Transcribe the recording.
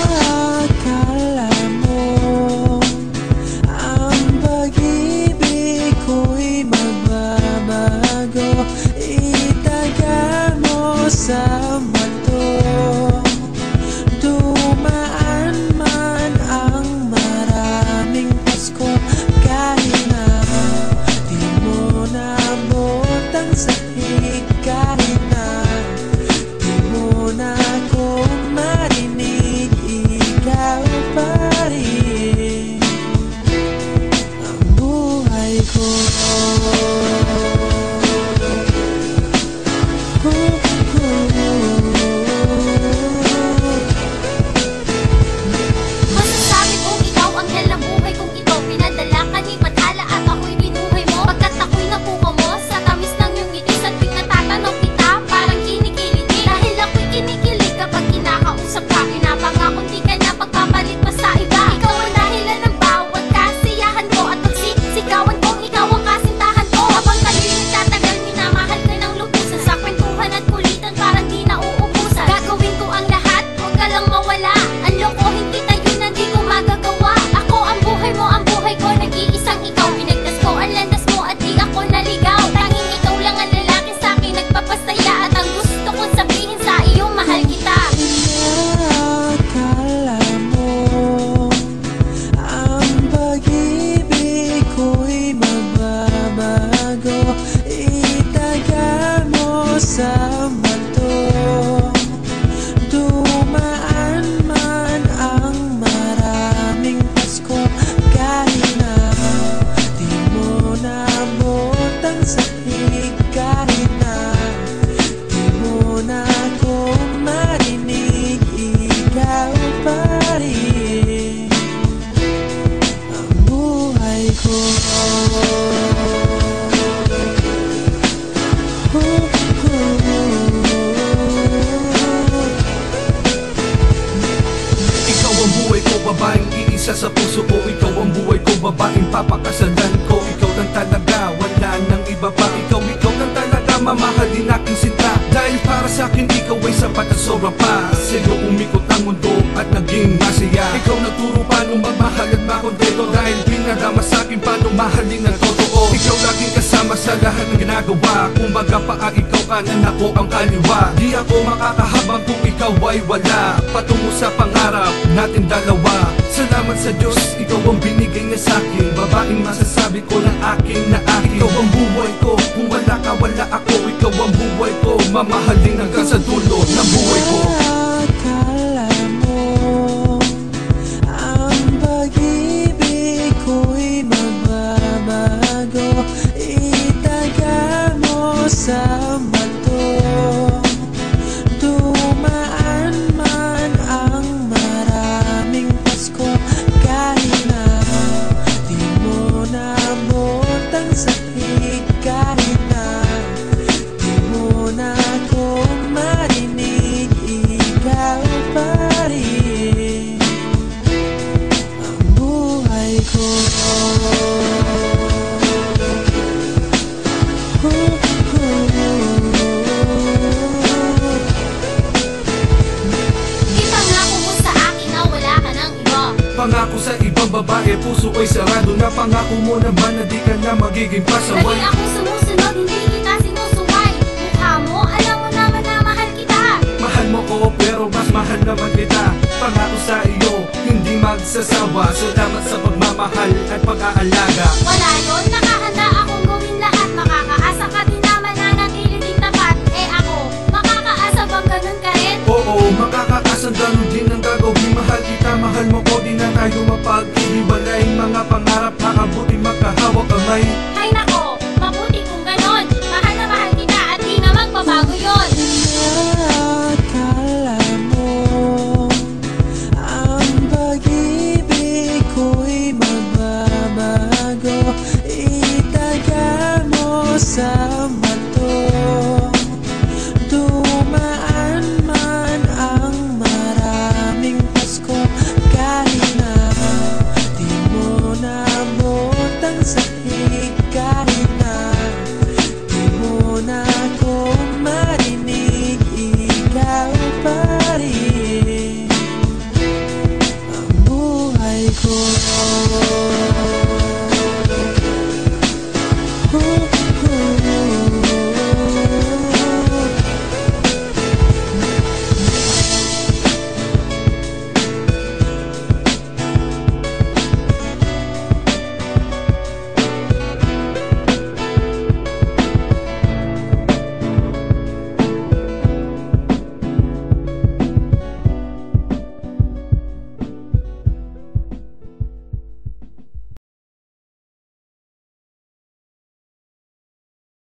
Inakala mo ang pag-ibig ko'y magbabago, itaga mo sa bato. Dumaan man ang maraming Pasko, kahit na di mo naabot ang sahig, kahit na di mo na ako marinig, ikaw pa rin ang buhay ko. Masasabi kong ikaw ang hel ng buhay kong ito. Pinadala ka ni Bathala at ako'y binuhay mo. Pagkat ako'y nakuha mo sa tamis ng iyong ngiti. Sa tuwing natatanaw kita, parang kinikiliti. Dahil ako'y kinikilig kapag kinakausap ka. Pinapangakong di ka na pagpapalit pa sa iba. Ikaw ang dahilan ng bawat kasiyahan ko. At pagsisigawan kong ikaw ang kasintahan ko. Habang tayo'y nagtatagal, minamahal ka ng lubusan. Sa kwentuhan at kulitan, parang di na uubusan. Gagawin ko ang lahat, huwag ka lang mawala. Ang lokohin kita, yun na di ko magagawa. Ako ang buhay mo, ang buhay ko, nag-iisang ikaw. Pinagdas ko ang landas mo at di ako naligaw. Tanging ikaw lang ang lalaki sa'kin nagpapasaya. At ang gusto kong sabihin sa iyo, mahal kita. Inakala mo ang pag-ibig ko'y magbabago, itaga mo sa bato. Dumaan man ang maraming Pasko, kahit na di mo naabot ang sahig, kahit na di mo na ako marinig, ikaw pa rin ang buhay ko. Ikaw ang buhay ko, babaeng iisa sa puso ko. Ikaw ang buhay ko, babaeng papakasalan ko. Ikaw lang talaga, wala nang iba pa. Ikaw lang talaga, mamahalin aking sinta. Dahil para sa akin, ikaw ay sapat at sobra pa. Sa'yo umikot ang mundo at naging masaya. Ikaw nagturo paano magmahal at makontento. Dahil pinadama sa akin paano mahalin ng totoo. Ikaw laging kasama sa lahat ng ginagawa. Kumbaga pa ikaw kanan, ako ang kaliwa. Di ako makakahabang kung ikaw ay wala. Patungo sa pangarap natin dalawa. Salamat sa Diyos, ikaw ang binigay niya sa'kin. Babaeng masasabi ko na aking na akin. Ikaw ang buhay ko, kung wala ka wala ako. Ikaw ang buhay ko, mamahalin hanggang sa dulo ng buhay ko. Akala mo ang pag-ibig ko'y magbabago, itaga mo sa bato. Dumaan man ang maraming Pasko, kahit na di mo naabot ang sahig, kahit na di mo na ako marinig, ikaw pa rin ang buhay ko. Ipangako mo sa akin na wala ka ng iba. Pangako sa ibang babae, puso ay sarado na. Pangako mo naman na di ka na magiging pasaway. Lagi akong sumusunod, hindi kita sinusuway. Mukha mo, alam mo naman na mahal kita. Mahal mo ko pero mas mahal naman kita. Pangako sa iyo, hindi magsasawa. Salamat sa pagmamahal at pag-aalaga. Wala yun, nakahanda